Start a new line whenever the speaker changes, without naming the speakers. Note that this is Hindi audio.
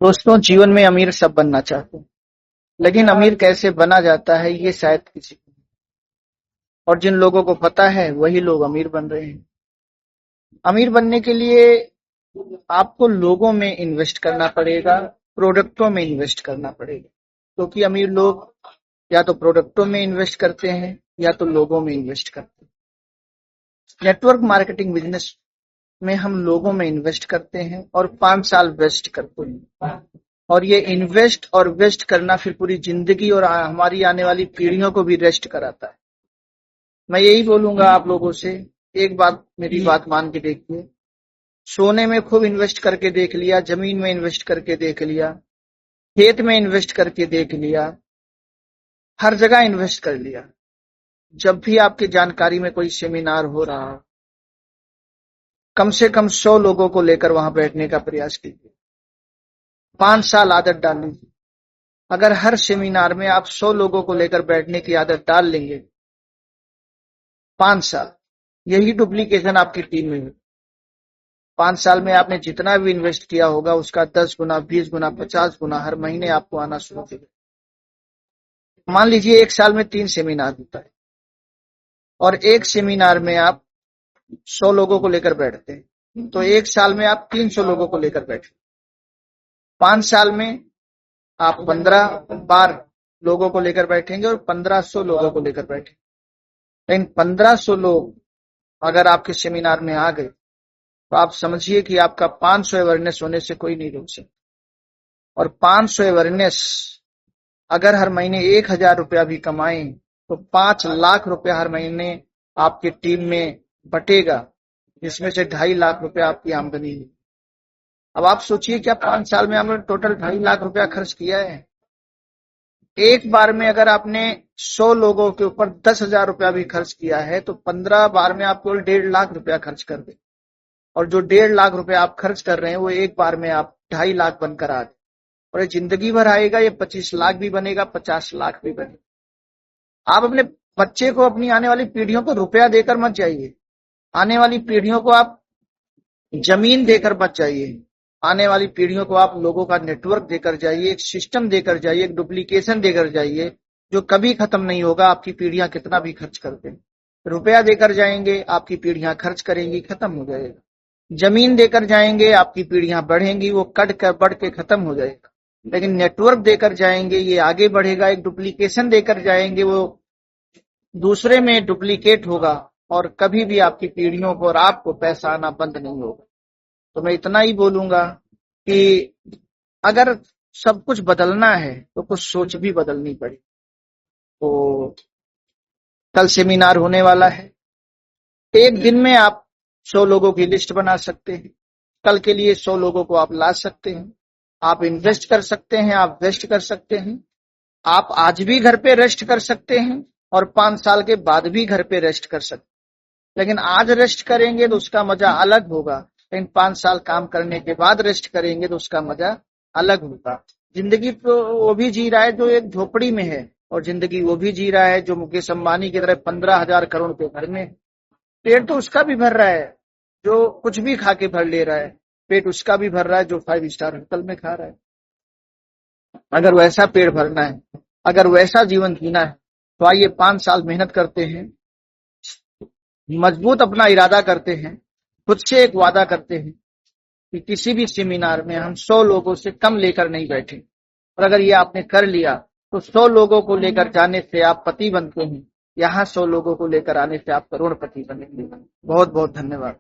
दोस्तों, जीवन में अमीर सब बनना चाहते हैं, लेकिन अमीर कैसे बना जाता है ये शायद किसी को, और जिन लोगों को पता है वही लोग अमीर बन रहे हैं। अमीर बनने के लिए आपको लोगों में इन्वेस्ट करना पड़ेगा, प्रोडक्टों में इन्वेस्ट करना पड़ेगा, क्योंकि अमीर लोग या तो प्रोडक्टों में इन्वेस्ट करते हैं या तो लोगों में इन्वेस्ट करते हैं। नेटवर्क मार्केटिंग बिजनेस में हम लोगों में इन्वेस्ट करते हैं और 5 साल वेस्ट करते हैं, और ये इन्वेस्ट और वेस्ट करना फिर पूरी जिंदगी और हमारी आने वाली पीढ़ियों को भी रेस्ट कराता है। मैं यही बोलूंगा आप लोगों से, एक बात मेरी बात मान के देखिए। सोने में खूब इन्वेस्ट करके देख लिया, जमीन में इन्वेस्ट करके देख लिया, खेत में इन्वेस्ट करके देख लिया, हर जगह इन्वेस्ट कर लिया। जब भी आपकी जानकारी में कोई सेमिनार हो रहा हो, कम से कम 100 लोगों को लेकर वहां बैठने का प्रयास कीजिए। 5 साल आदत डाल लीजिए। अगर हर सेमिनार में आप 100 लोगों को लेकर बैठने की आदत डाल लेंगे, 5 साल, यही डुप्लीकेशन आपकी टीम में है। 5 साल में आपने जितना भी इन्वेस्ट किया होगा उसका 10 गुना, 20 गुना, 50 गुना हर महीने आपको आना शुरू होगा। मान लीजिए 1 साल में 3 सेमिनार होता है और एक सेमिनार में आप 100 लोगों को लेकर बैठते हैं, तो 1 साल में आप 300 लोगों को लेकर बैठे। 5 साल में आप 15 बार लोगों को लेकर बैठेंगे और 1500 लोगों को लेकर बैठेंगे। लेकिन 1500 लोग अगर आपके सेमिनार में आ गए तो आप समझिए कि आपका 500 अवेयरनेस होने से कोई नहीं रोक सकता। और 500 अवेयरनेस अगर हर महीने 1000 रुपया भी कमाएं तो 5 लाख रुपया हर महीने आपकी टीम में बटेगा, जिसमें से 2.5 लाख रुपया आपकी आमदनी है। अब आप सोचिए क्या 5 साल में आपने टोटल 2.5 लाख रुपया खर्च किया है। एक बार में अगर आपने 100 लोगों के ऊपर 10,000 रुपया भी खर्च किया है तो 15 बार में आप केवल 1.5 लाख रुपया खर्च कर दे, और जो 1.5 लाख रुपया आप खर्च कर रहे हैं वो एक बार में आप 2.5 लाख बनकर आ गए, और ये जिंदगी भर आएगा। ये 25 लाख भी बनेगा, 50 लाख भी बनेगा। आप अपने बच्चे को, अपनी आने वाली पीढ़ियों को रुपया देकर मत जाइए। आने वाली पीढ़ियों को आप जमीन देकर मत जाइए। आने वाली पीढ़ियों को आप लोगों का नेटवर्क देकर जाइए, एक सिस्टम देकर जाइए, एक डुप्लीकेशन देकर जाइए जो कभी खत्म नहीं होगा। आपकी पीढ़ियां कितना भी खर्च कर दें, रुपया देकर जाएंगे, आपकी पीढ़ियां खर्च करेंगी, खत्म हो जाएगा। जमीन देकर जाएंगे, आपकी पीढ़ियां बढ़ेंगी, वो कट कर बढ़ के खत्म हो जाएगा। लेकिन नेटवर्क देकर जाएंगे, ये आगे बढ़ेगा। एक डुप्लीकेशन देकर जाएंगे, वो दूसरे में डुप्लीकेट होगा, और कभी भी आपकी पीढ़ियों को और आपको पैसा आना बंद नहीं होगा। तो मैं इतना ही बोलूंगा कि अगर सब कुछ बदलना है तो कुछ सोच भी बदलनी पड़ी। तो कल सेमिनार होने वाला है, एक दिन में आप 100 लोगों की लिस्ट बना सकते हैं। कल के लिए 100 लोगों को आप ला सकते हैं। आप इन्वेस्ट कर सकते हैं, आप वेस्ट कर सकते हैं। आप आज भी घर पे रेस्ट कर सकते हैं और 5 साल के बाद भी घर पे रेस्ट कर सकते हैं। लेकिन आज रेस्ट करेंगे तो उसका मजा अलग होगा, लेकिन 5 साल काम करने के बाद रेस्ट करेंगे तो उसका मजा अलग होगा। जिंदगी तो वो भी जी रहा है जो एक झोपड़ी में है, और जिंदगी वो भी जी रहा है जो मुकेश अंबानी की तरह 15,000 करोड़ के घर में। पेट तो उसका भी भर रहा है जो कुछ भी खा के भर ले रहा है, पेट उसका भी भर रहा है जो 5 स्टार होटल में खा रहा है। अगर वैसा पेट भरना है, अगर वैसा जीवन जीना है, तो आइए 5 साल मेहनत करते हैं, मजबूत अपना इरादा करते हैं, खुद से एक वादा करते हैं कि किसी भी सेमिनार में हम 100 लोगों से कम लेकर नहीं बैठे। और अगर ये आपने कर लिया तो 100 लोगों को लेकर जाने से आप पति बनते हैं, यहाँ 100 लोगों को लेकर आने से आप करोड़पति बनेंगे। बहुत बहुत धन्यवाद।